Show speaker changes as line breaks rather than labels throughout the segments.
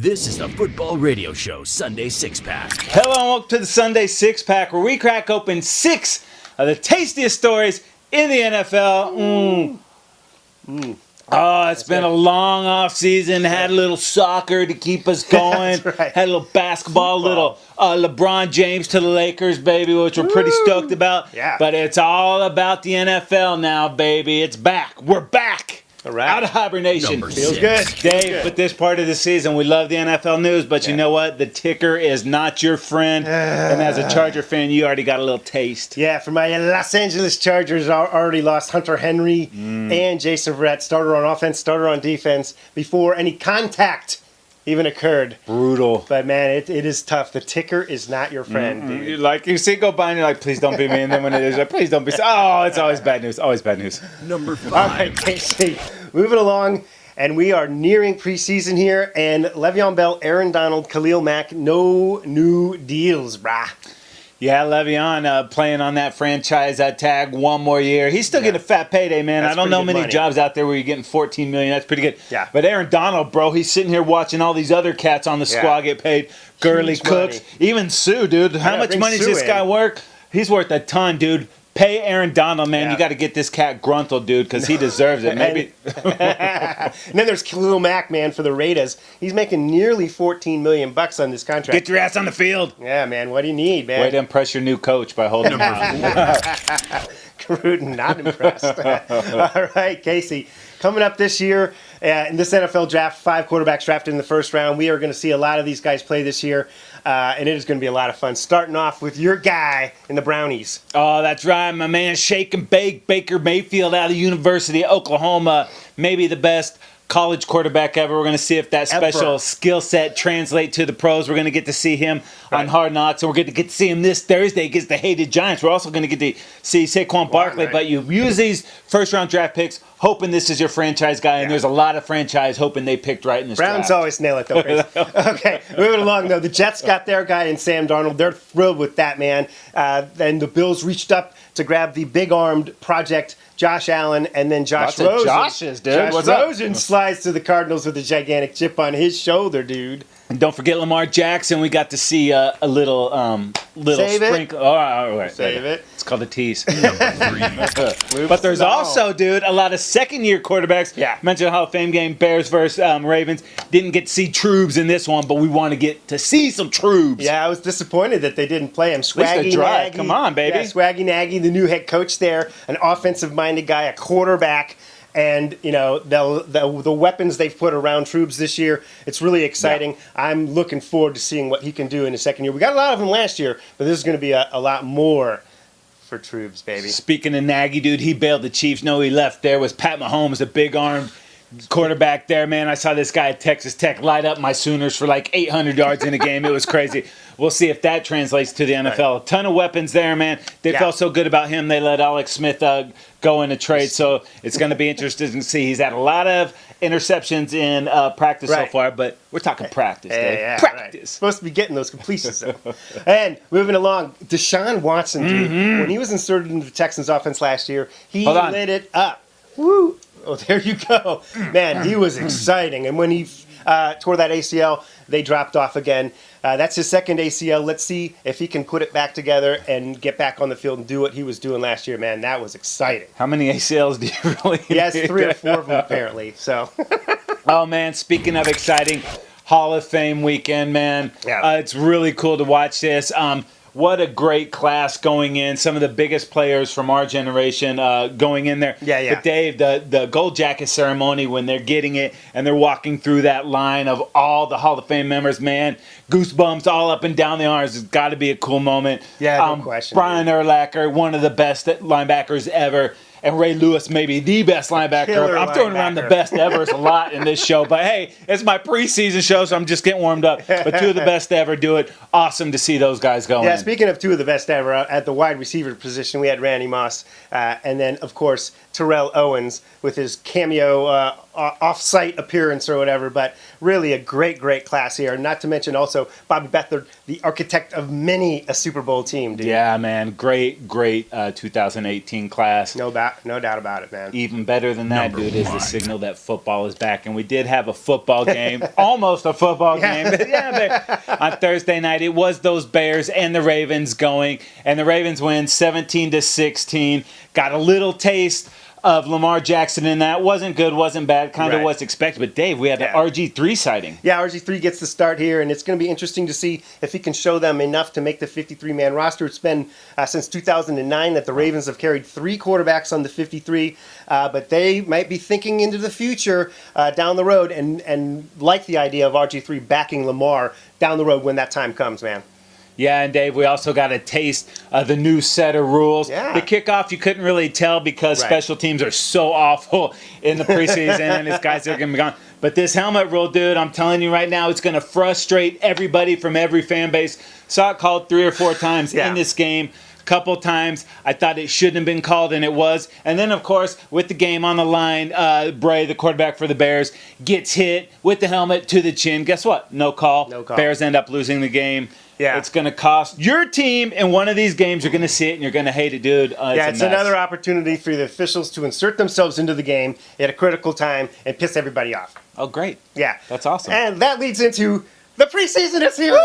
This is the Football Radio Show Sunday Six Pack.
Hello and welcome to the Sunday Six Pack, where we crack open 6 of the tastiest stories in the NFL. Oh, it's been a long off season. Had a little soccer to keep us going.
That's right.
Had a little basketball, a little LeBron James to the Lakers, baby, which we're pretty stoked about.
Yeah.
But it's all about the NFL now, baby. It's back. We're back.
All right.
Out of hibernation.
Number
Feels
six.
good.
Dave, but this part of the season, we love the NFL news, but you know what? The ticker is not your friend. And as a Charger fan, you already got a little taste.
Yeah, for my Los Angeles Chargers, already lost Hunter Henry and Jason Verrett, starter on offense, starter on defense, before any contact even occurred.
Brutal.
But, man, it is tough. The ticker is not your friend, dude.
Like, you see it go by and you're like, please don't be me. And then when it is, like, please don't be. Oh, it's always bad news. Always bad news.
Number 5.
All right, Casey, moving along. And we are nearing preseason here. And Le'Veon Bell, Aaron Donald, Khalil Mack, no new deals, brah.
Yeah, Le'Veon playing on that franchise tag one more year. He's still getting a fat payday, man.
That's
I don't know
pretty good
many
money.
jobs out there where you're getting $14 million. That's pretty good.
Yeah.
But Aaron Donald, bro, he's sitting here watching all these other cats on the squad get paid. Gurley,
Huge
Cooks,
money.
even Sue, dude. How much
bring
money does
Sue
this
in.
guy worth? He's worth a ton, dude. Pay Aaron Donald, man.
Yeah.
You got to get this cat gruntled, dude, because he deserves it. Maybe.
And then there's Khalil Mack, man, for the Raiders. He's making nearly $14 million on this contract.
Get your ass on the field.
Yeah, man. What do you need, man?
Way to impress your new coach by holding him.
Gruden, not impressed. All right, Casey. Coming up this year, in this NFL draft, 5 quarterbacks drafted in the first round. We are going to see a lot of these guys play this year, and it is going to be a lot of fun. Starting off with your guy in the Brownies.
Oh, that's right, my man. Shake and bake. Baker Mayfield out of the University of Oklahoma. Maybe the best college quarterback ever. We're going to see if that special skill set translates to the pros. We're going to get to see him on Hard Knocks, and we're going to get to see him this Thursday against the hated Giants. We're also going to get to see Saquon Barkley, but you use these first-round draft picks hoping this is your franchise guy, and there's a lot of franchise hoping they picked right in this
Browns
draft.
always nail it, though. Chris. Okay, moving along, though. The Jets got their guy in Sam Darnold. They're thrilled with that, man. Then the Bills reached up to grab the big-armed project Josh Allen, and then Josh
Lots of
Rosen.
Joshes, dude.
Josh
What's up?
Rosen slides to the Cardinals with a gigantic chip on his shoulder, dude.
And don't forget Lamar Jackson. We got to see a little
Save it.
sprinkle. All right.
Save it.
It's called a tease.
Number 3.
But there's also, dude, a lot of second-year quarterbacks.
Yeah.
Mentioned the Hall of Fame game, Bears versus Ravens. Didn't get to see Trubes in this one, but we want to get to see some Trubes.
Yeah, I was disappointed that they didn't play him.
least they
Swaggy
tried.
Nagy.
Come on, baby.
Yeah, Swaggy Nagy, the new head coach there, an offensive-minded guy, a quarterback. And, you know, the weapons they've put around Trubes this year, it's really exciting. I'm looking forward to seeing what he can do in his second year. We got a lot of them last year, but this is going to be a lot more for Trubes, baby.
Speaking of Nagy, dude, he bailed the Chiefs. No, he left. There was Pat Mahomes, a big-armed quarterback there, man. I saw this guy at Texas Tech light up my Sooners for like 800 yards in a game. It was crazy. We'll see if that translates to the NFL. A ton of weapons there, man. They felt so good about him, they let Alex Smith go in a trade. So it's going to be interesting to see. He's had a lot of interceptions in practice so far, but we're talking practice, Dave.
Yeah,
practice.
right. Supposed to be getting those completions, though. And moving along, Deshaun Watson, dude, when he was inserted into the Texans offense last year, he lit it up. Woo! Oh, there you go. Man, he was exciting. And when he tore that ACL, they dropped off again. That's his second ACL. Let's see if he can put it back together and get back on the field and do what he was doing last year, man. That was exciting.
How many ACLs do you really
He has 3 or 4 of them, apparently. So,
Oh, man, speaking of exciting, Hall of Fame weekend, man.
Yeah.
It's really cool to watch this. What a great class going in. Some of the biggest players from our generation going in there.
Yeah.
But Dave, the gold jacket ceremony, when they're getting it and they're walking through that line of all the Hall of Fame members, man, goosebumps all up and down the arms. It's got to be a cool moment.
Yeah, no question.
Brian Urlacher, one of the best linebackers ever. And Ray Lewis, maybe the best linebacker.
Killer
I'm throwing around the
linebacker.
best ever a lot in this show. But, hey, it's my preseason show, so I'm just getting warmed up. But 2 of the best to ever do it. Awesome to see those guys going.
yeah, speaking of 2 of the best ever, at the wide receiver position, we had Randy Moss. And then, of course, Terrell Owens with his cameo off-site appearance or whatever, but really a great class here. Not to mention also Bobby Beathard, the architect of many a Super Bowl team, dude.
Yeah, man. Great 2018 class.
No doubt about it, man.
Even better than that, dude, is the signal that football is back. And we did have a football game, almost a football game. But yeah, on Thursday night, it was those Bears and the Ravens going. And the Ravens win 17-16. Got a little taste of Lamar Jackson in that. Wasn't good, wasn't bad, kind of what's expected. But Dave, we had an RG3 sighting.
Yeah, RG3 gets the start here, and it's going to be interesting to see if he can show them enough to make the 53-man roster. It's been since 2009 that the Ravens have carried 3 quarterbacks on the 53, but they might be thinking into the future down the road and like the idea of RG3 backing Lamar down the road when that time comes, man.
Yeah, and Dave, we also got a taste of the new set of rules.
Yeah.
The kickoff, you couldn't really tell because special teams are so awful in the preseason, and these guys are going to be gone. But this helmet rule, dude, I'm telling you right now, it's going to frustrate everybody from every fan base. Saw it called 3 or 4 times in this game. Couple times I thought it shouldn't have been called, and it was. And then, of course, with the game on the line, Bray, the quarterback for the Bears, gets hit with the helmet to the chin. Guess what? No call.
No call.
Bears end up losing the game.
Yeah.
It's going to cost your team in one of these games. You're going to see it, and you're going to hate it, dude.
It's another opportunity for the officials to insert themselves into the game at a critical time and piss everybody off.
Oh, great.
Yeah.
That's awesome.
And that leads into the preseason is here.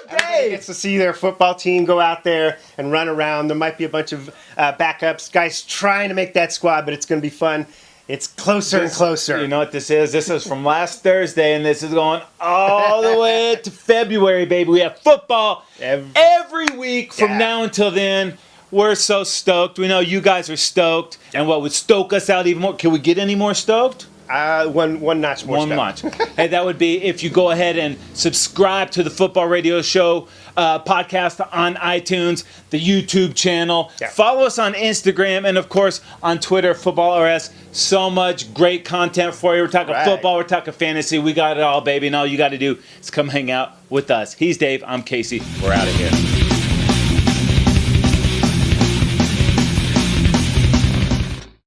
Everybody gets to see their football team go out there and run around. There might be a bunch of backups, guys trying to make that squad, but it's going to be fun. It's closer and closer.
You know what this is? This is from last Thursday, and this is going all the way to February, baby. We have football every week from now until then. We're so stoked. We know you guys are stoked. And what would stoke us out even more? Can we get any more stoked?
One notch more.
One notch. Hey, that would be if you go ahead and subscribe to the Football Radio Show podcast on iTunes, the YouTube channel. Yeah. Follow us on Instagram and, of course, on Twitter, Football RS. So much great content for you. We're talking football. We're talking fantasy. We got it all, baby. And all you got to do is come hang out with us. He's Dave. I'm Casey. We're out of here.